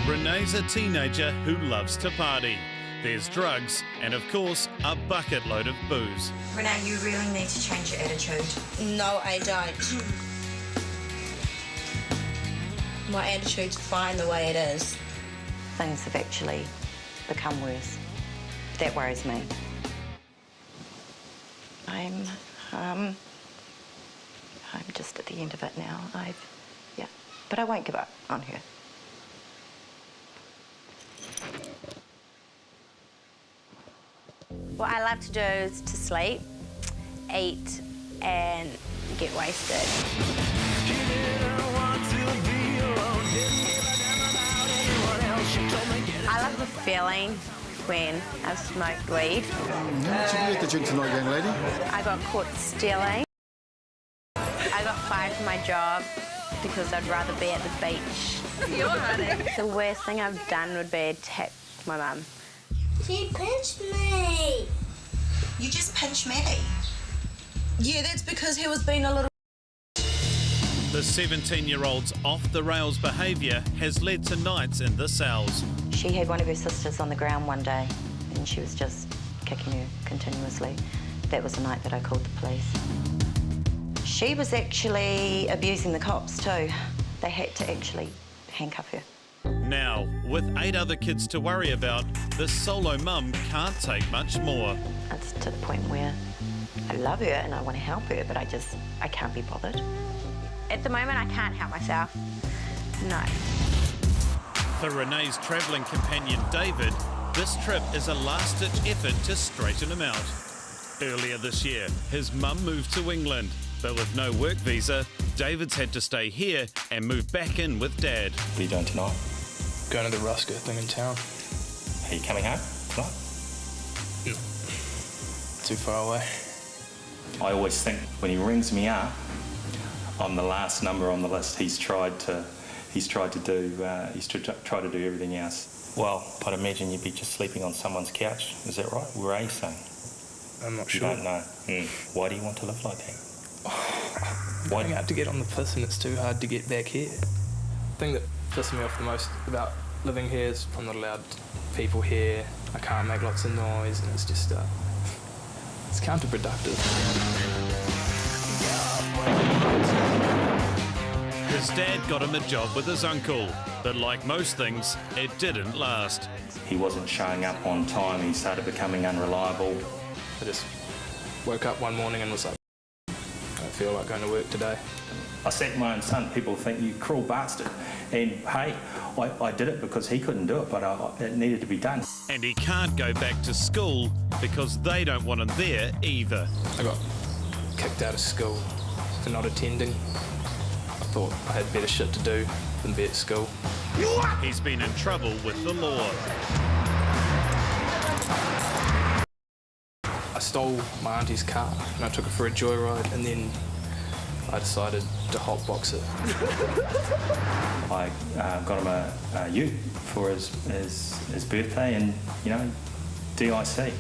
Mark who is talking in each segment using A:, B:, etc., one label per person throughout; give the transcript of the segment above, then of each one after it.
A: Renee's a teenager who loves to party. There's drugs and, of course, a bucket load of booze.
B: Renee, you really need to change your attitude.
C: No, I don't. My attitude's fine the way it is.
B: Things have actually become worse. That worries me. I'm just at the end of it now. But I won't give up on her.
D: What I love to do is to sleep, eat, and get wasted. I love the feeling when I've smoked weed.
E: What did you get to drink tonight, young lady?
D: I got caught stealing. I got fired from my job because I'd rather be at the beach. You're running. The worst thing I've done would be attack my mum.
F: She pinched me.
C: You just pinched Maddie. Yeah, that's because he was being a little...
A: The 17-year-old's off-the-rails behaviour has led to nights in the cells.
B: She had one of her sisters on the ground one day and she was just kicking her continuously. That was the night that I called the police. She was actually abusing the cops too. They had to actually handcuff her.
A: Now, with 8 other kids to worry about, the solo mum can't take much more.
B: It's to the point where I love her and I want to help her, but I can't be bothered.
D: At the moment, I can't help myself. No.
A: For Renee's travelling companion, David, this trip is a last-ditch effort to straighten him out. Earlier this year, his mum moved to England, but with no work visa, David's had to stay here and move back in with Dad.
G: What are you doing tonight?
H: Going to the Rusker thing in town.
G: Are you coming home tonight?
H: No. Too far away.
G: I always think when he rings me up, I'm the last number on the list. He's tried to do everything else. Well, I'd imagine you'd be just sleeping on someone's couch. Is that right? Where are you staying?
H: I'm not
G: You
H: sure.
G: don't know. Why do you want to live like that?
H: Going out to get on the piss and it's too hard to get back here. The thing that pisses me off the most about living here is I'm not allowed people here. I can't make lots of noise and it's just it's counterproductive.
A: His dad got him a job with his uncle, but like most things, it didn't last.
G: He wasn't showing up on time. He started becoming unreliable.
H: I just woke up one morning and was like, I don't feel like going to work today.
G: I sacked my own son. People think, you cruel bastard. And hey, I did it because he couldn't do it, but it needed to be done.
A: And he can't go back to school because they don't want him there either.
H: I got kicked out of school for not attending. I thought I had better shit to do than be at school.
A: He's been in trouble with the law.
H: I stole my auntie's car and I took it for a joyride and then I decided to hotbox it.
G: I got him a ute for his birthday and, DIC.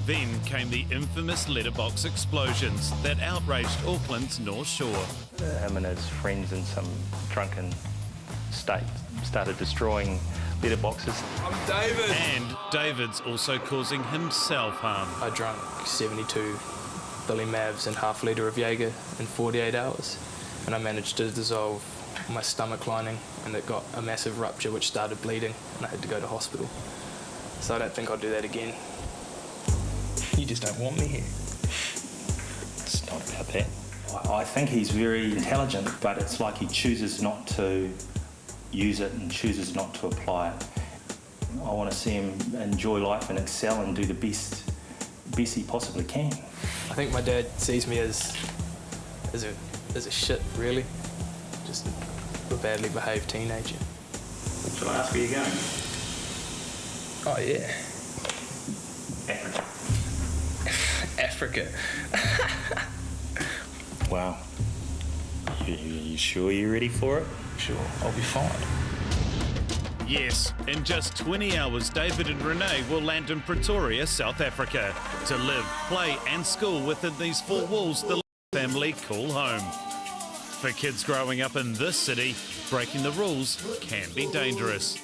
A: Then came the infamous letterbox explosions that outraged Auckland's North Shore.
G: Him and his friends in some drunken state started destroying letterboxes.
H: I'm David!
A: And David's also causing himself harm.
H: I drank 72 Billy Mavs and half a litre of Jaeger in 48 hours and I managed to dissolve my stomach lining and it got a massive rupture which started bleeding and I had to go to hospital. So I don't think I'll do that again. You just don't want me here.
G: It's not about that. I think he's very intelligent, but it's like he chooses not to use it and chooses not to apply it. I want to see him enjoy life and excel and do the best he possibly can.
H: I think my dad sees me as a shit, really. Just a badly behaved teenager.
G: Shall I ask where you're going?
H: Oh, yeah.
G: Africa.
H: Africa.
G: Wow. You sure you're ready for it?
H: Sure, I'll be fine.
A: Yes, in just 20 hours, David and Renee will land in Pretoria, South Africa, to live, play and school within these 4 walls the family call home. For kids growing up in this city, breaking the rules can be dangerous.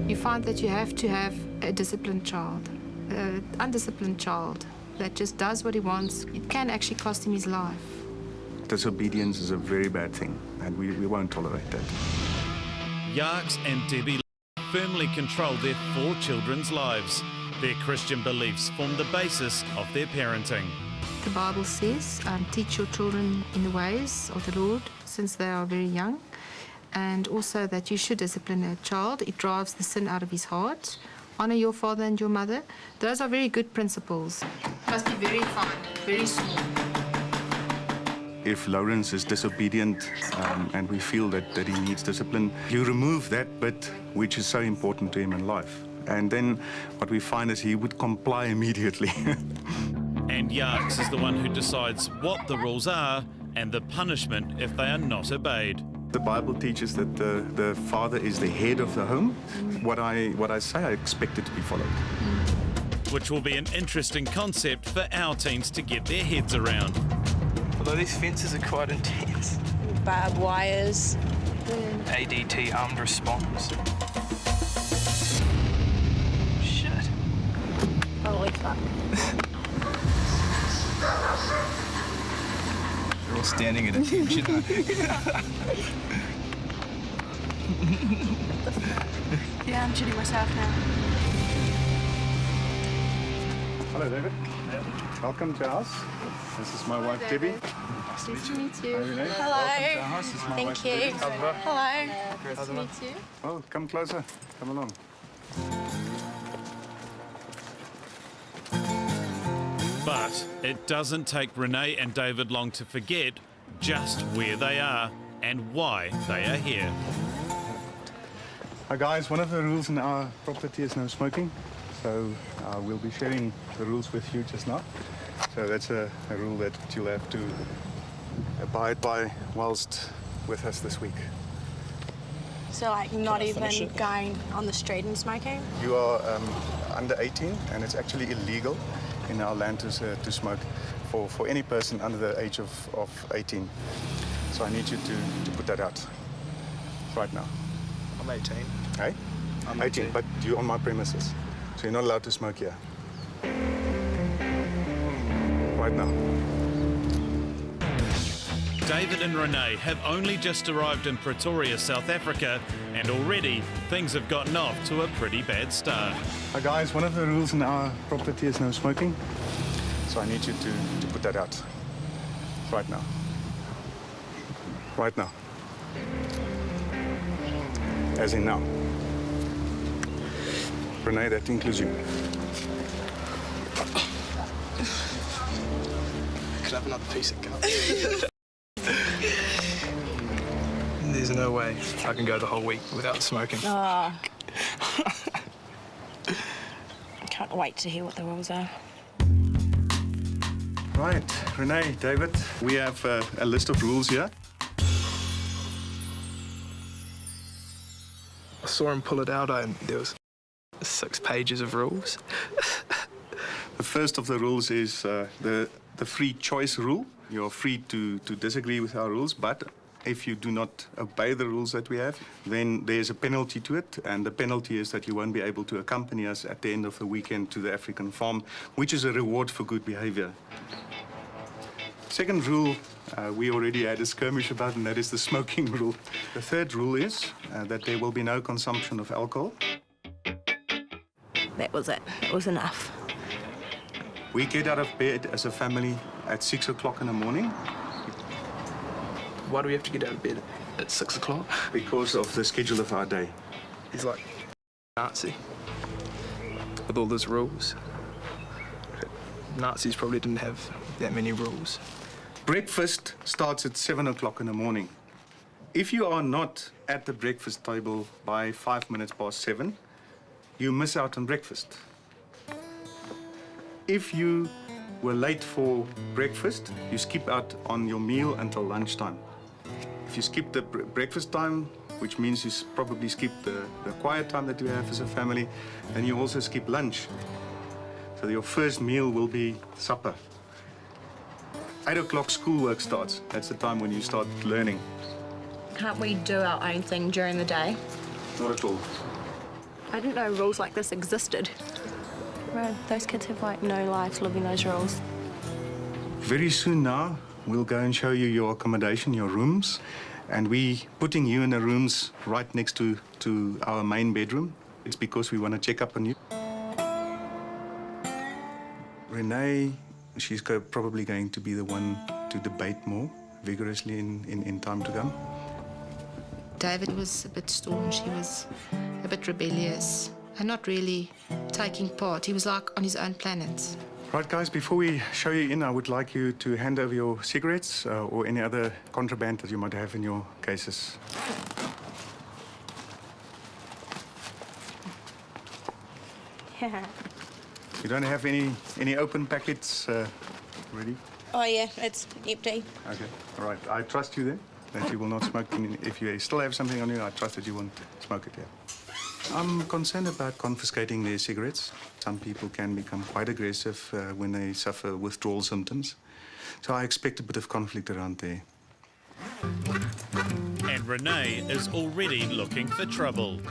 I: you find that you have to have a disciplined child. An undisciplined child that just does what he wants, it can actually cost him his life.
J: Disobedience is a very bad thing, and we won't tolerate that.
A: Yarks and Debbie firmly control their 4 children's lives. Their Christian beliefs form the basis of their parenting.
I: The Bible says, teach your children in the ways of the Lord since they are very young, and also that you should discipline a child. It drives the sin out of his heart. Honor your father and your mother. Those are very good principles. Must be very fine, very small.
J: If Lawrence is disobedient and we feel that he needs discipline, you remove that bit which is so important to him in life. And then what we find is he would comply immediately.
A: And Yarks is the one who decides what the rules are and the punishment if they are not obeyed.
J: The Bible teaches that the father is the head of the home. What I say, I expect it to be followed.
A: Which will be an interesting concept for our teens to get their heads around.
H: Although these fences are quite intense.
C: Barbed wires.
H: ADT, armed response. Shit.
D: Holy fuck.
H: They're all standing at attention.
C: Yeah, I'm shitting myself now.
J: Hello, David. Welcome to us. This is my wife, Debbie.
I: Nice to meet you.
C: Hello.
J: This is my
C: Thank
J: wife,
C: you.
J: Debbie.
C: Hello.
I: Nice to meet you.
J: Well, come closer. Come along.
A: But it doesn't take Renee and David long to forget just where they are and why they are here.
J: Hi guys, one of the rules in our property is no smoking. So we'll be sharing the rules with you just now. So that's a rule that you'll have to abide by whilst with us this week.
C: So, like, not even going on the street and smoking?
J: You are under 18 and it's actually illegal in our land to smoke for any person under the age of 18. So I need you to put that out right now.
H: I'm 18.
J: Hey?
H: I'm
J: 18, but you're on my premises. So you're not allowed to smoke here. Right now.
A: David and Renee have only just arrived in Pretoria, South Africa, and already things have gotten off to a pretty bad start.
J: Hi guys, one of the rules in our property is no smoking. So I need you to put that out right now. Right now. As in now. Renee, that includes you.
H: Could I have another piece of gum? There's no way I can go the whole week without smoking.
C: Oh. Can't wait to hear what the rules are.
J: Right, Renee, David, we have a list of rules here.
H: I saw him pull it out and there was 6 pages of rules.
J: The first of the rules is the free choice rule. You're free to disagree with our rules, but if you do not obey the rules that we have, then there's a penalty to it, and the penalty is that you won't be able to accompany us at the end of the weekend to the African farm, which is a reward for good behavior. Second rule, we already had a skirmish about, and that is the smoking rule. The third rule is that there will be no consumption of alcohol.
C: That was it. It was enough.
J: We get out of bed as a family at 6 o'clock in the morning.
H: Why do we have to get out of bed at 6 o'clock?
J: Because of the schedule of our day.
H: He's like Nazi with all those rules. Nazis probably didn't have that many rules.
J: Breakfast starts at 7 o'clock in the morning. If you are not at the breakfast table by 5 minutes past 7, you miss out on breakfast. If you were late for breakfast, you skip out on your meal until lunchtime. If you skip the breakfast time, which means you probably skip the quiet time that you have as a family, then you also skip lunch. So your first meal will be supper. 8 o'clock schoolwork starts. That's the time when you start learning.
C: Can't we do our own thing during the day?
J: Not at all.
D: I didn't know rules like this existed. Well, those kids have like no lives living those rules.
J: Very soon now, we'll go and show you your accommodation, your rooms. And we putting you in the rooms right next to our main bedroom. It's because we want to check up on you. Renee, she's probably going to be the one to debate more vigorously in time to come.
I: David was a bit staunch, he was a bit rebellious and not really taking part. He was like on his own planet.
J: Right, guys, before we show you in, I would like you to hand over your cigarettes or any other contraband that you might have in your cases.
D: Yeah.
J: You don't have any open packets ready?
C: Oh, yeah, it's empty.
J: Okay, all right. I trust you then, that you will not smoke. If you still have something on you, I trust that you won't smoke it, yeah. I'm concerned about confiscating their cigarettes. Some people can become quite aggressive when they suffer withdrawal symptoms. So I expect a bit of conflict around there.
A: And Renee is already looking for trouble.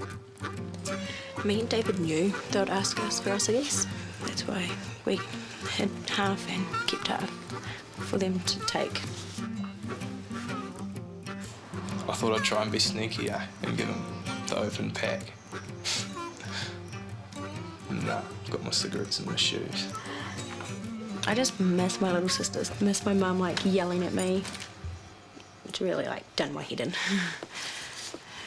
D: Me and David knew they would ask us for our cigarettes. That's why we had half and kept half for them to take.
H: I thought I'd try and be sneaky and give them the open pack. Nah, got my cigarettes in my shoes.
D: I just miss my little sisters. Miss my mum like yelling at me. It's really like done my head in.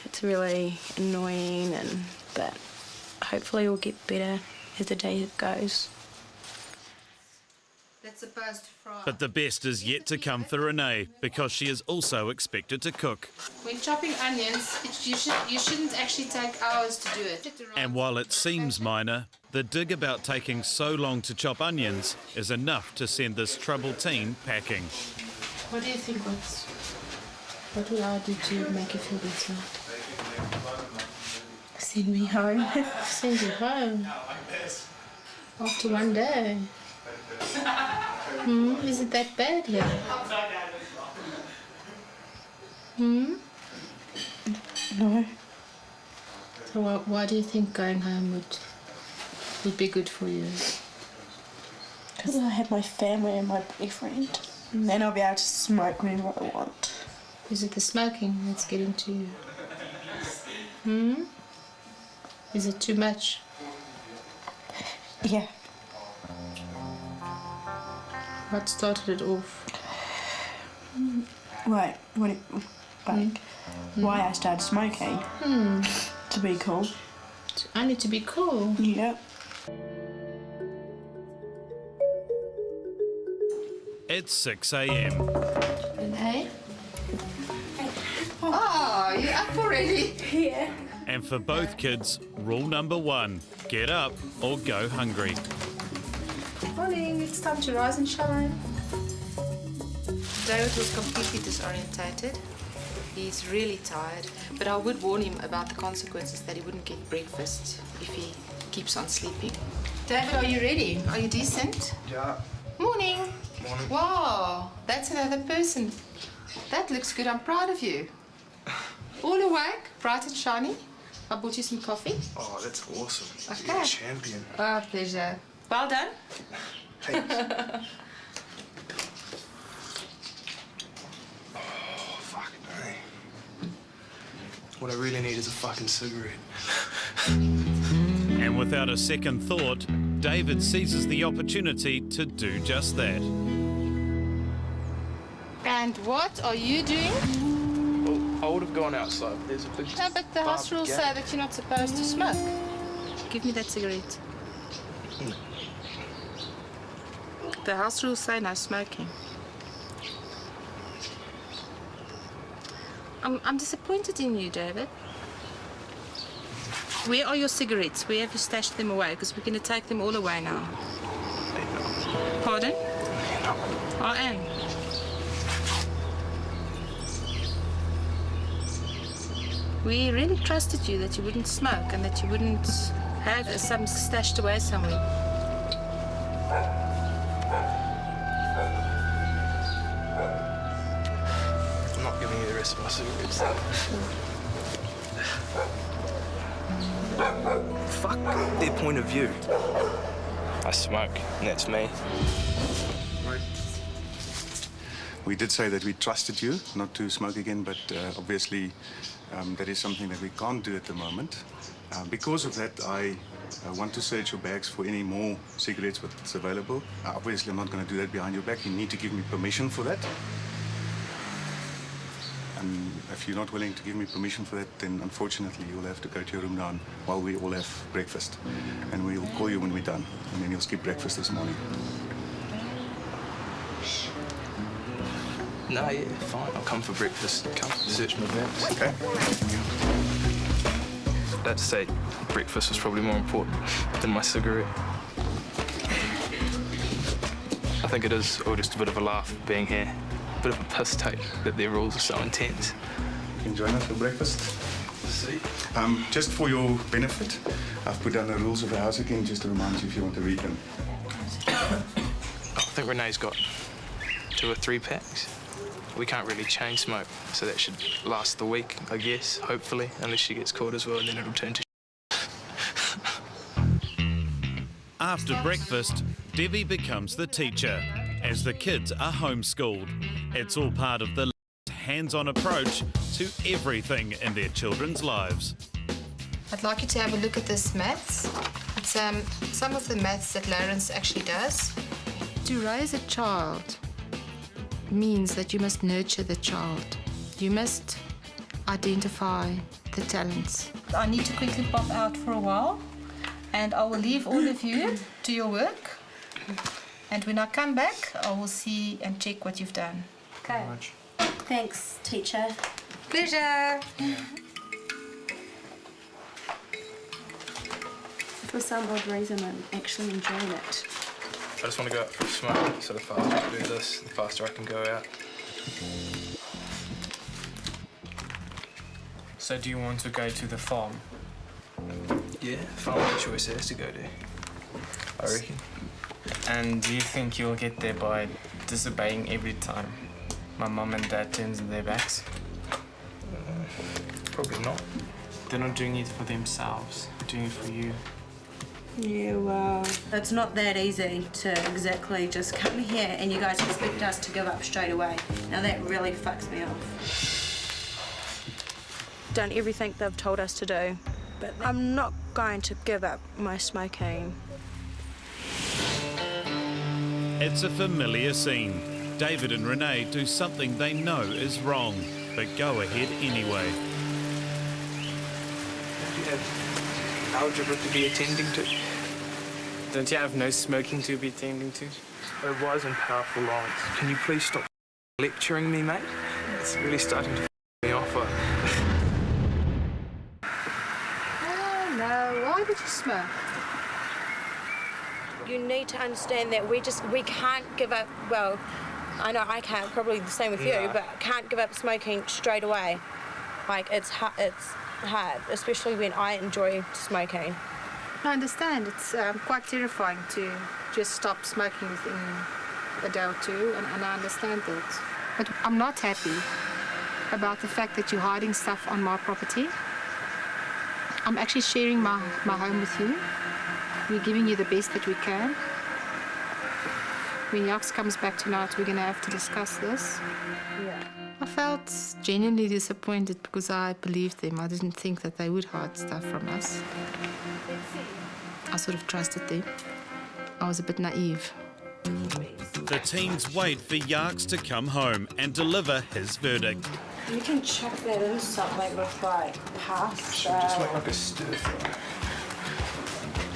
D: It's really annoying, but hopefully it'll get better as the day goes.
I: That's supposed to fry.
A: But the best is yet to come for Renee, because she is also expected to cook.
I: When chopping onions, you shouldn't actually take hours to do it.
A: And while it seems minor, the dig about taking so long to chop onions is enough to send this troubled teen packing.
I: What do you think? What will I do to make you feel better?
C: Send me home.
I: Send you home. After one day. Is it that bad here?
C: No.
I: So why do you think going home would be good for you?
C: Because I have my family and my boyfriend. And then I'll be able to smoke whenever I want.
I: Is it the smoking that's getting to you? Is it too much?
C: Yeah.
I: What started it off?
C: Right. Why I started smoking? To be cool.
I: Only to be cool?
C: Yep.
A: It's 6 a.m.
I: Renee? Oh, you're up already?
C: Yeah.
A: And for both kids, rule number 1, get up or go hungry.
I: Morning, it's time to rise and shine. David was completely disorientated. He's really tired, but I would warn him about the consequences that he wouldn't get breakfast if he keeps on sleeping. David, are you ready? Are you decent?
J: Yeah.
I: Morning.
J: Morning.
I: Wow, that's another person. That looks good. I'm proud of you. All awake, bright and shiny. I bought you some coffee.
K: Oh, that's awesome.
I: Okay.
K: You're a champion.
I: Oh, pleasure. Well done.
K: Thanks. Oh, fucking no. What I really need is a fucking cigarette.
A: And without a second thought, David seizes the opportunity to do just that.
I: And what are you doing?
H: Well, I would have gone outside. There's a big
I: No, but the house rules say that you're not supposed to smoke. Give me that cigarette. The house rules say no smoking. I'm disappointed in you, David. Where are your cigarettes? Where have you stashed them away? Because we're going to take them all away now. Pardon? I am. We really trusted you that you wouldn't smoke and that you wouldn't have some stashed away somewhere.
H: I'm not giving you the rest of my cigarettes.
K: Fuck their point of view.
H: I smoke, and that's me.
J: We did say that we trusted you not to smoke again, but obviously that is something that we can't do at the moment. Because of that, I want to search your bags for any more cigarettes that's available. Obviously, I'm not going to do that behind your back. You need to give me permission for that. And if you're not willing to give me permission for that, then unfortunately you'll have to go to your room now while we all have breakfast. And we'll call you when we're done. And then you'll skip breakfast this morning.
H: No, yeah, fine. I'll come for breakfast. Come search my bags.
J: Okay.
H: I'd say breakfast was probably more important than my cigarette. I think it is all just a bit of a laugh being here. A bit of a piss take that their rules are so intense.
J: You can join us for breakfast.
H: See?
J: Just for your benefit, I've put down the rules of the house again just to remind you if you want to read them.
H: I think Renee's got 2 or 3 packs. We can't really chain smoke, so that should last the week, I guess, hopefully, unless she gets caught as well, and then it'll turn to
A: After breakfast, Debbie becomes the teacher, as the kids are homeschooled. It's all part of the hands-on approach to everything in their children's lives.
I: I'd like you to have a look at this maths. It's some of the maths that Lawrence actually does. To raise a child means that you must nurture the child. You must identify the talents.
L: I need to quickly pop out for a while, and I will leave all of you to your work. And when I come back, I will see and check what you've done.
C: Okay. Thanks, teacher.
I: Pleasure.
C: For some odd reason, I'm actually enjoying it.
H: I just want to go out for a smoke, so the faster I do this, the faster I can go out.
K: So do you want to go to the farm?
H: Yeah, farm no choice has to go to, I reckon.
K: And do you think you'll get there by disobeying every time my mum and dad turns their backs?
H: Probably not.
K: They're not doing it for themselves, they're doing it for you.
C: Yeah, well, it's not that easy to exactly just come here and you guys expect us to give up straight away. Now that really fucks me off.
D: Done everything they've told us to do, but I'm not going to give up my smoking.
A: It's a familiar scene. David and Renee do something they know is wrong, but go ahead anyway.
H: Do you have algebra to be attending to?
K: Don't you have no smoking to be attending to?
H: Oh, wise and powerful Lawrence, can you please stop lecturing me, mate? It's really starting to me off.
I: Oh, no. Why would you smoke?
D: You need to understand that we can't give up, well, I know I can't, probably the same with you, but can't give up smoking straight away. Like, it's hard, especially when I enjoy smoking.
I: I understand. It's quite terrifying to just stop smoking within a day or two, and I understand that. But I'm not happy about the fact that you're hiding stuff on my property. I'm actually sharing my home with you. We're giving you the best that we can. When Yax comes back tonight, we're going to have to discuss this.
D: Yeah.
I: I felt genuinely disappointed because I believed them. I didn't think that they would hide stuff from us. I sort of trusted them. I was a bit naive.
A: The teens wait for Yarks to come home and deliver his verdict.
C: You can chuck that in something with like pasta.
H: Just make like a stir fry.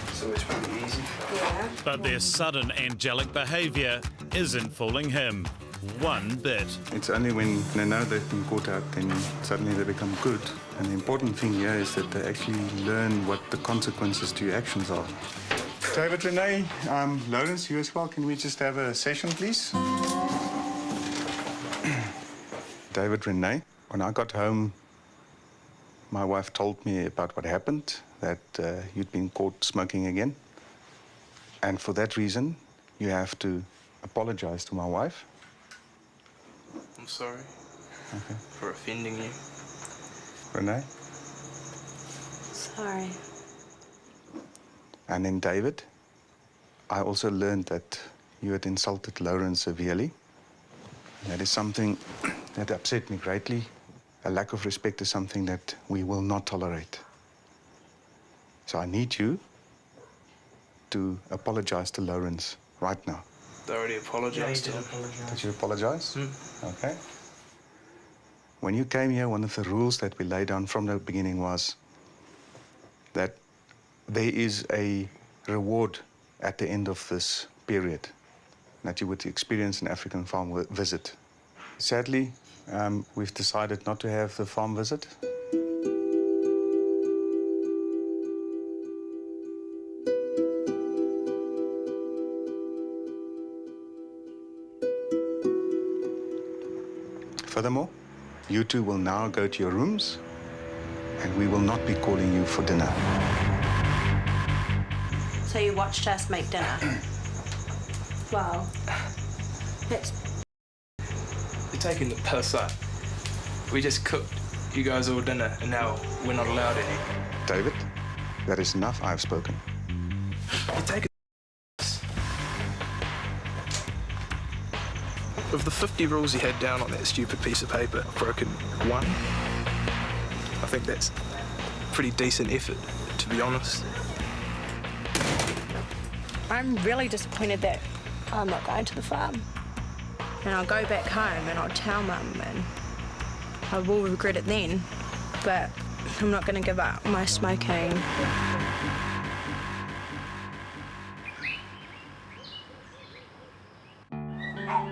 H: It's always pretty easy.
C: Yeah.
A: But their sudden angelic behaviour isn't fooling him one bit.
J: It's only when they know they've been caught out, then suddenly they become good. And the important thing here is that they actually learn what the consequences to your actions are. David, Renee, Lawrence, you as well. Can we just have a session, please? David, Renee, when I got home, my wife told me about what happened, that you'd been caught smoking again. And for that reason, you have to apologize to my wife.
H: I'm sorry for offending you.
J: Renee?
D: Sorry.
J: And then David, I also learned that you had insulted Lauren severely. That is something that upset me greatly. A lack of respect is something that we will not tolerate. So I need you to apologize to Lawrence right now.
H: I already apologised to him.
J: Did you apologize? Okay. When you came here, one of the rules that we laid down from the beginning was that there is a reward at the end of this period that you would experience an African farm visit. Sadly, we've decided not to have the farm visit. Furthermore, you two will now go to your rooms, and we will not be calling you for dinner.
D: So you watched us make dinner? Wow. That's...
H: You're taking the piss up. We just cooked you guys all dinner, and now we're not allowed any.
J: David, that is enough. I've spoken.
H: You're taking the piss. Of the 50 rules you had down on that stupid piece of paper, I've broken one. I think that's a pretty decent effort, to be honest.
D: I'm really disappointed that I'm not going to the farm. And I'll go back home and I'll tell Mum, and I will regret it then, but I'm not going to give up my smoking.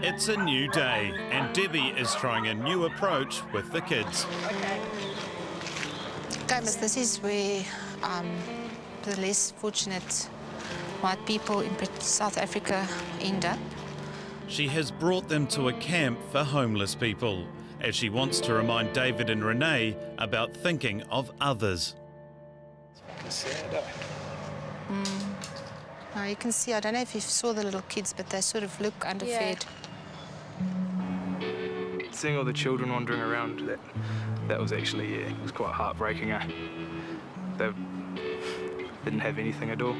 A: It's a new day, and Debbie is trying a new approach with the kids.
I: Okay, Miss, this is where the less fortunate white people in South Africa end up.
A: She has brought them to a camp for homeless people, as she wants to remind David and Renee about thinking of others.
I: Now you can see, I don't know if you saw the little kids, but they sort of look underfed.
H: Seeing all the children wandering around, that was actually, it was quite heartbreaking. They didn't have anything at all.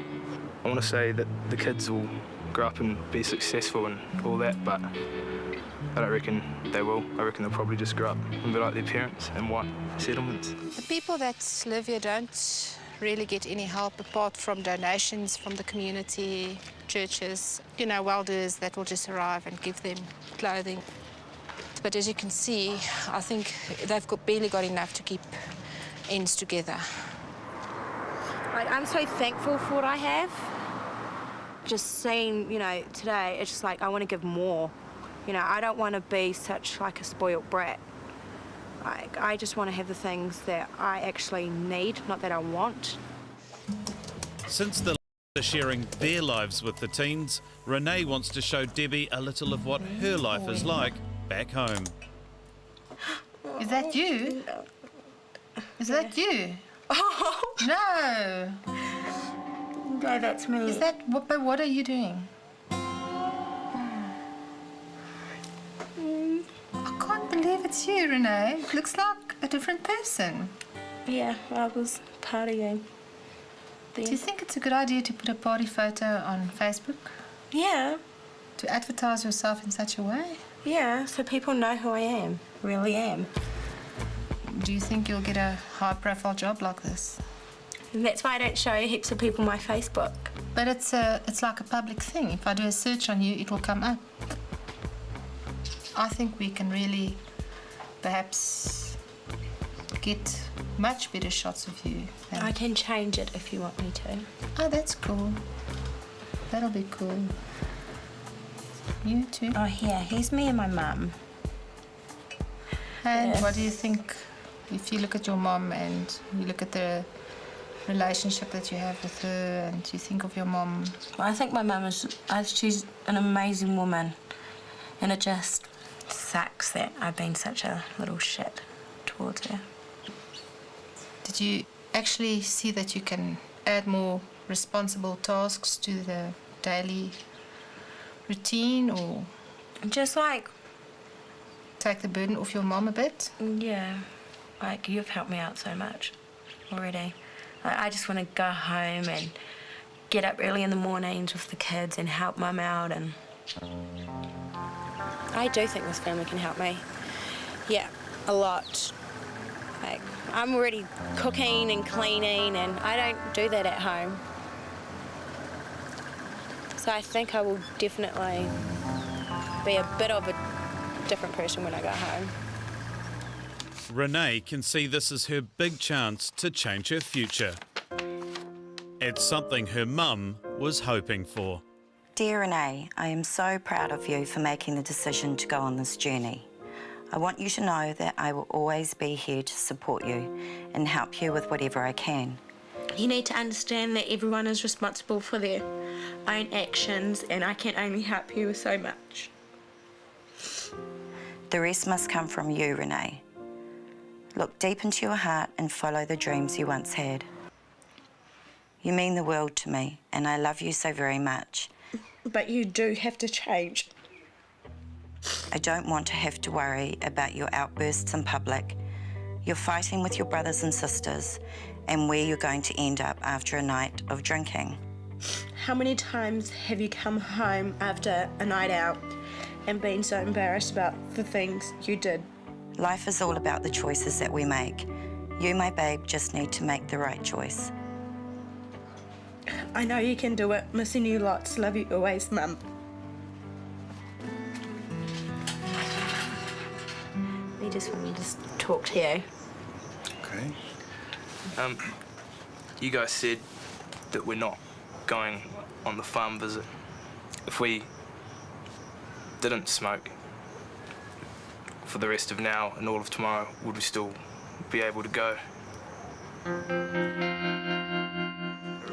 H: I want to say that the kids will grow up and be successful and all that, but I don't reckon they will. I reckon they'll probably just grow up and be like their parents in white settlements.
I: The people that live here don't really get any help apart from donations from the community, churches, you know, well-doers that will just arrive and give them clothing. But as you can see, I think they've barely got enough to keep ends together.
D: Like, I'm so thankful for what I have. Just seeing, you know, today, it's just like I want to give more. You know, I don't want to be such like a spoiled brat. Like, I just want to have the things that I actually need, not that I want.
A: Since the are sharing their lives with the teens, Renee wants to show Debbie a little of what her life is like back home.
L: Is that you? Is that you? No.
D: No, that's me.
L: Is that what? But what are you doing? I can't believe it's you, Renee. It looks like a different person.
D: Yeah, I was partying.
L: Do you think it's a good idea to put a party photo on Facebook?
D: Yeah.
L: To advertise yourself in such a way?
D: Yeah, so people know who I am, really am.
L: Do you think you'll get a high-profile job like this?
D: And that's why I don't show heaps of people my Facebook.
L: But it's like a public thing. If I do a search on you, it will come up. I think we can really perhaps get much better shots of you.
D: I can change it if you want me to.
L: Oh, that's cool. That'll be cool. You too?
D: Oh, yeah, here's me and my mum.
L: And
D: Yeah.
L: what do you think, if you look at your mom and you look at the relationship that you have with her and you think of your mom?
D: Well, I think my mum she's an amazing woman. And it just sucks that I've been such a little shit towards her.
L: Did you actually see that you can add more responsible tasks to the daily routine, or
D: just like
L: take the burden off your mom a bit?
D: Yeah, like you've helped me out so much already. I just want to go home and get up early in the mornings with the kids and help Mum out. And I do think this family can help me. Yeah, a lot. Like, I'm already cooking and cleaning, and I don't do that at home. So I think I will definitely be a bit of a different person when I go home.
A: Renee can see this as her big chance to change her future. It's something her mum was hoping for.
B: Dear Renee, I am so proud of you for making the decision to go on this journey. I want you to know that I will always be here to support you and help you with whatever I can.
D: You need to understand that everyone is responsible for their own actions, and I can only help you with so much.
B: The rest must come from you, Renee. Look deep into your heart and follow the dreams you once had. You mean the world to me, and I love you so very much.
D: But you do have to change.
B: I don't want to have to worry about your outbursts in public. You're fighting with your brothers and sisters, and where you're going to end up after a night of drinking.
D: How many times have you come home after a night out and been so embarrassed about the things you did?
B: Life is all about the choices that we make. You, my babe, just need to make the right choice.
D: I know you can do it. Missing you lots. Love you always, Mum. We just want to talk to you.
J: Okay.
H: You guys said that we're not going on the farm visit. If we didn't smoke for the rest of now and all of tomorrow, would we still be able to go?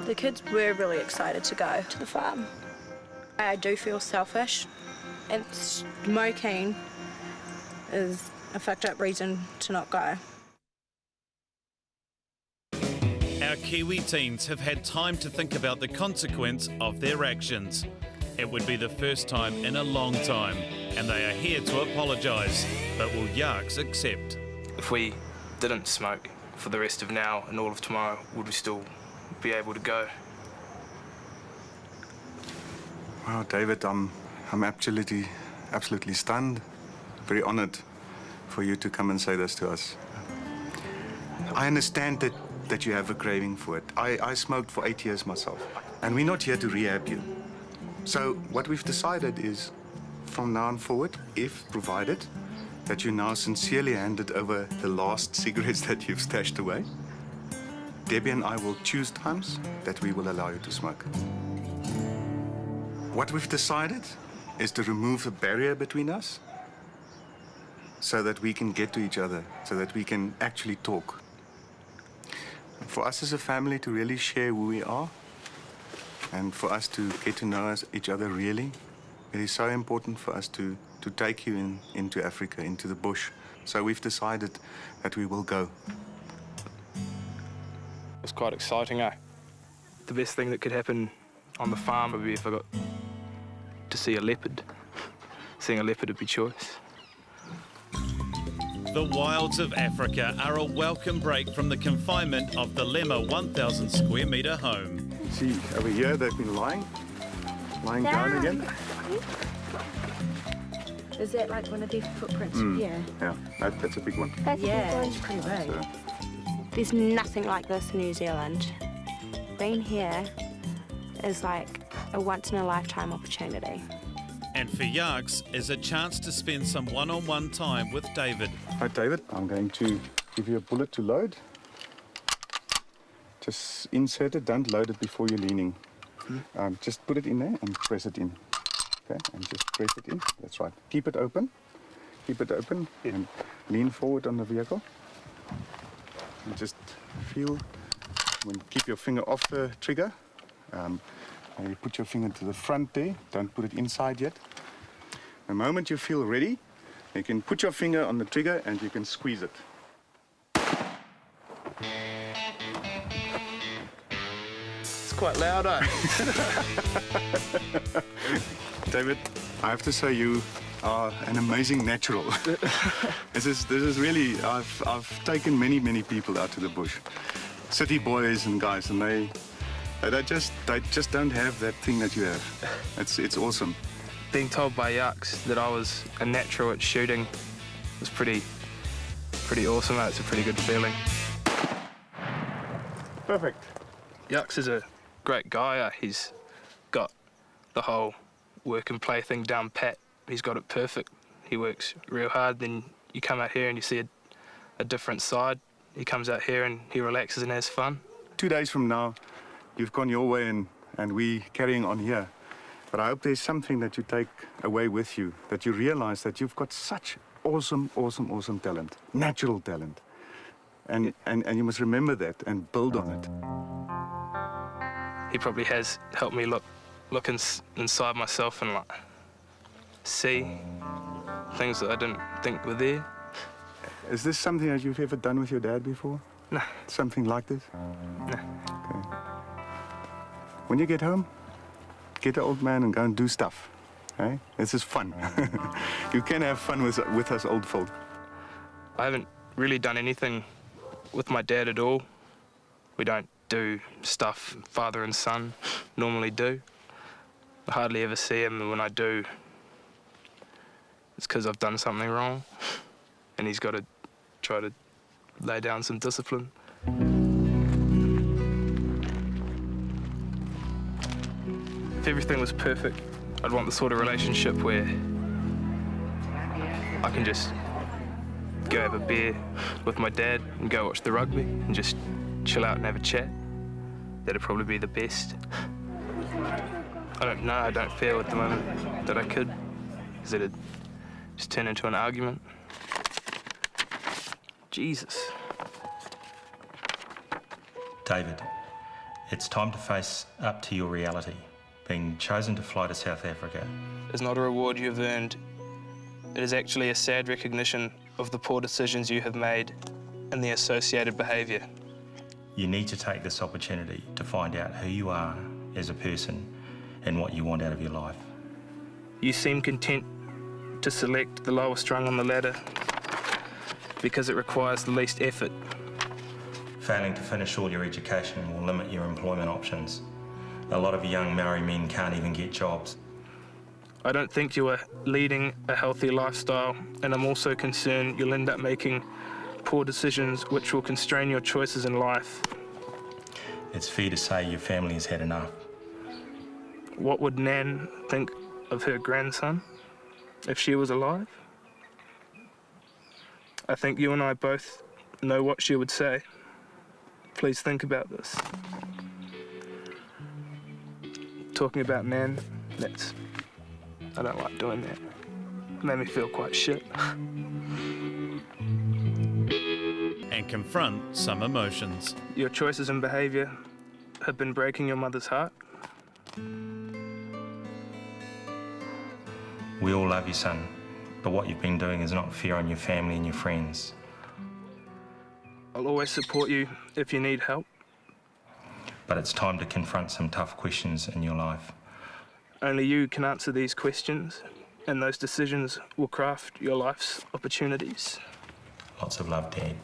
D: The kids were really excited to go to the farm. I do feel selfish, and smoking is a fucked up reason to not go.
A: Our Kiwi teens have had time to think about the consequence of their actions. It would be the first time in a long time, and they are here to apologise. But will Yarks accept?
H: If we didn't smoke for the rest of now and all of tomorrow, would we still be able to go?
J: Wow, David, I'm absolutely stunned. Very honoured for you to come and say this to us. I understand that you have a craving for it. I smoked for 8 years myself, and we're not here to rehab you. So what we've decided is, from now on forward, if provided that you now sincerely handed over the last cigarettes that you've stashed away, Debbie and I will choose times that we will allow you to smoke. What we've decided is to remove the barrier between us so that we can get to each other, so that we can actually talk. For us as a family to really share who we are and for us to get to know each other really, it is so important for us to take you into Africa, into the bush. So we've decided that we will go.
H: It's quite exciting, eh? The best thing that could happen on the farm would be if I got to see a leopard. Seeing a leopard would be choice.
A: The wilds of Africa are a welcome break from the confinement of the Lemma 1,000 square metre home.
J: See, over here they've been lying down again.
D: Is that like one of their footprints? Yeah.
J: Yeah, that's a big one.
D: It's pretty big.
J: So,
D: There's nothing like this in New Zealand. Being here is like a once-in-a-lifetime opportunity.
A: And for Yarks is a chance to spend some one-on-one time with David.
J: Right, David, I'm going to give you a bullet to load. Just insert it, don't load it before you're leaning. Just put it in there and press it in. Okay, and just press it in. That's right. Keep it open. Keep it open and lean forward on the vehicle. And just feel, keep your finger off the trigger. And you put your finger to the front there. Don't put it inside yet. The moment you feel ready, you can put your finger on the trigger and you can squeeze it.
H: It's quite loud, eh?
J: David, I have to say you are an amazing natural. This is really, I've taken many people out to the bush. city boys and guys, and they just don't have that thing that you have. It's awesome.
H: Being told by Yucks that I was a natural at shooting was pretty awesome. It's a pretty good feeling.
J: Perfect.
H: Yucks is a great guy. He's got the whole work and play thing down pat. He's got it perfect. He works real hard. Then you come out here and you see a different side. He comes out here and he relaxes and has fun.
J: 2 days from now, you've gone your way and we carrying on here. But I hope there's something that you take away with you, that you realize that you've got such awesome talent, natural talent. And you must remember that and build on it.
H: He probably has helped me look inside myself and like see things that I didn't think were there.
J: Is this something that you've ever done with your dad before?
H: No.
J: Something like this?
H: No.
J: Okay. When you get home, get the old man and go and do stuff. Eh? This is fun. You can have fun with us old folk.
H: I haven't really done anything with my dad at all. We don't do stuff father and son normally do. I hardly ever see him, and when I do, it's because I've done something wrong, and he's got to try to lay down some discipline. If everything was perfect, I'd want the sort of relationship where I can just go have a beer with my dad and go watch the rugby and just chill out and have a chat. That'd probably be the best. I don't know, I don't feel at the moment that I could, because it'd just turn into an argument. Jesus.
G: David, it's time to face up to your reality. Being chosen to fly to South Africa
H: It's not a reward you have earned. It is actually a sad recognition of the poor decisions you have made and the associated behaviour.
G: You need to take this opportunity to find out who you are as a person and what you want out of your life.
H: You seem content to select the lowest rung on the ladder because it requires the least effort.
G: Failing to finish all your education will limit your employment options. A lot of young Maori men can't even get jobs.
H: I don't think you are leading a healthy lifestyle, and I'm also concerned you'll end up making poor decisions which will constrain your choices in life.
G: It's fair to say your family has had enough.
H: What would Nan think of her grandson if she was alive? I think you and I both know what she would say. Please think about this. Talking about Nan, I don't like doing that. It made me feel quite shit.
A: And confront some emotions.
H: Your choices and behaviour have been breaking your mother's heart.
G: We all love you, son, but what you've been doing is not fair on your family and your friends.
H: I'll always support you if you need help.
G: But it's time to confront some tough questions in your life.
H: Only you can answer these questions, and those decisions will craft your life's opportunities.
G: Lots of love, Dad.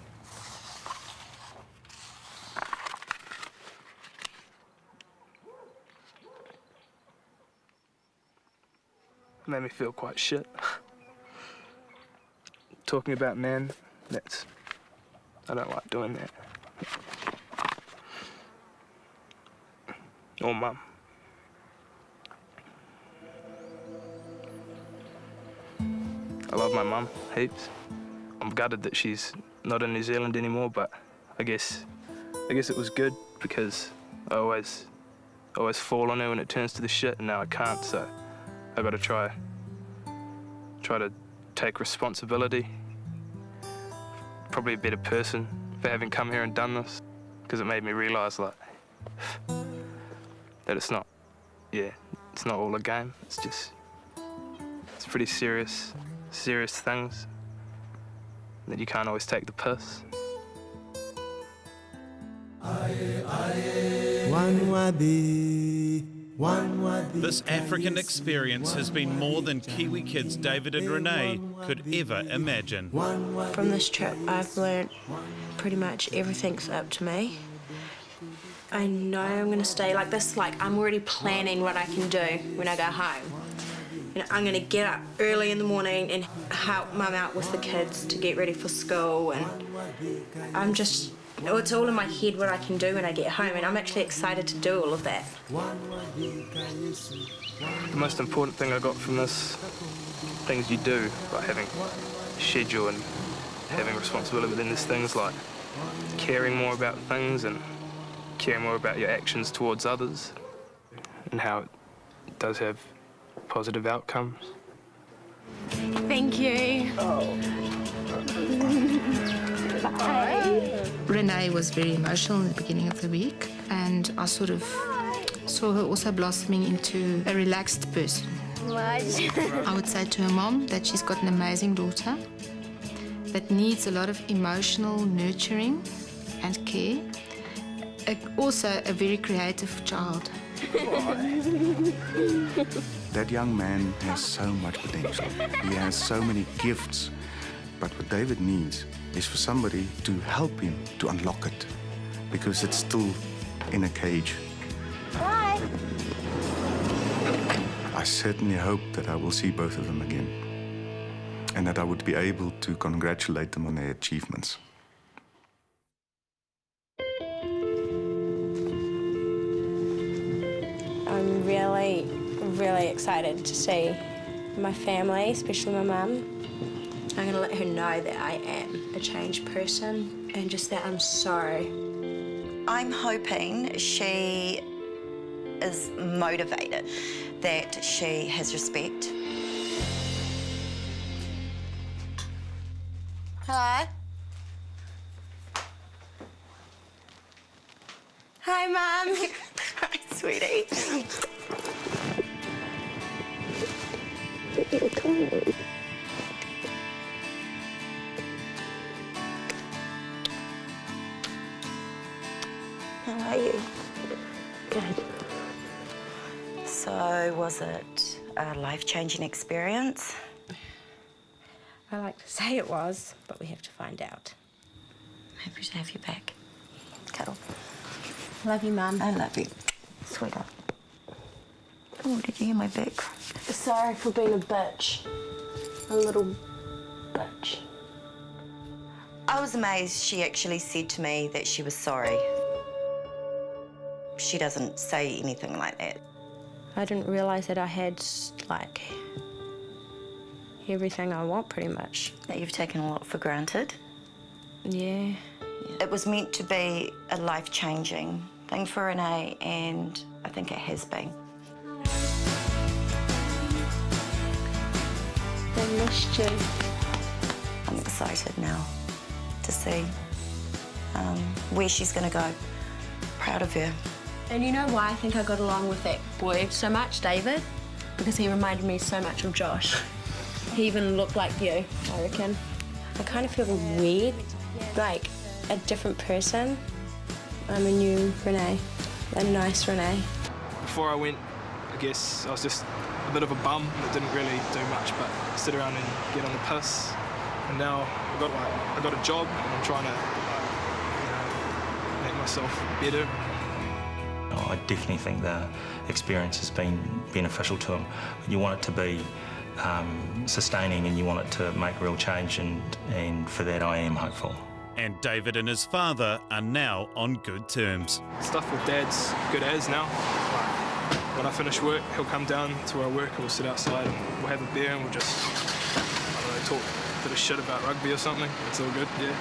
H: It made me feel quite shit. Talking about Nan, I don't like doing that. Or Mum. I love my mum heaps. I'm gutted that she's not in New Zealand anymore, but I guess it was good because I always fall on her when it turns to the shit, and now I can't, so I gotta try to take responsibility. Probably a better person for having come here and done this, because it made me realise that it's not all a game. It's pretty serious things that you can't always take the piss.
A: This African experience has been more than Kiwi kids David and Renee could ever imagine.
D: From this trip, I've learnt pretty much everything's up to me. I know I'm going to stay like this. Like, I'm already planning what I can do when I go home. You know, I'm going to get up early in the morning and help Mum out with the kids to get ready for school, and I'm just... It's all in my head what I can do when I get home, and I'm actually excited to do all of that.
H: The most important thing I got from this, things you do, like having a schedule and having responsibility, but then there's things like caring more about things and caring more about your actions towards others and how it does have positive outcomes.
D: Thank you.
I: Renee was very emotional in the beginning of the week, and I sort of saw her also blossoming into a relaxed person. I would say to her mom that she's got an amazing daughter that needs a lot of emotional nurturing and care. Also a very creative child.
J: That young man has so much potential. He has so many gifts. But what David needs is for somebody to help him to unlock it, because it's still in a cage.
F: Bye.
J: I certainly hope that I will see both of them again, and that I would be able to congratulate them on their achievements.
D: I'm really, really excited to see my family, especially my mum. I'm going to let her know that I am a changed person and just that I'm sorry.
B: I'm hoping she is motivated, that she has respect.
D: Hi. Hi, Mum.
B: Hi, sweetie. How are you?
D: Good.
B: So, was it a life-changing experience?
D: I like to say it was, but we have to find out.
B: Happy to have you back. Cuddle.
D: Love you, Mum.
B: I love you, sweetheart. Oh, did you hear my back?
D: Sorry for being a bitch. A little bitch.
B: I was amazed she actually said to me that she was sorry. She doesn't say anything like that.
D: I didn't realise that I had, like, everything I want, pretty much.
B: That you've taken a lot for granted.
D: Yeah.
B: It was meant to be a life-changing thing for Renee, and I think it has been.
D: I missed you.
B: I'm excited now to see where she's going to go. Proud of her.
D: And you know why I think I got along with that boy so much, David? Because he reminded me so much of Josh. He even looked like you, I reckon. I kind of feel weird, like a different person. I'm a new Renee, a nice Renee.
H: Before I went, I guess I was just a bit of a bum that didn't really do much but sit around and get on the piss. And now I got a job and I'm trying to make myself better.
G: I definitely think the experience has been beneficial to him. You want it to be sustaining and you want it to make real change, and for that I am hopeful.
A: And David and his father are now on good terms.
H: Stuff with Dad's good as now. Like, when I finish work, he'll come down to where I work and we'll sit outside and we'll have a beer and we'll just, I don't know, talk a bit of shit about rugby or something. It's all good, yeah.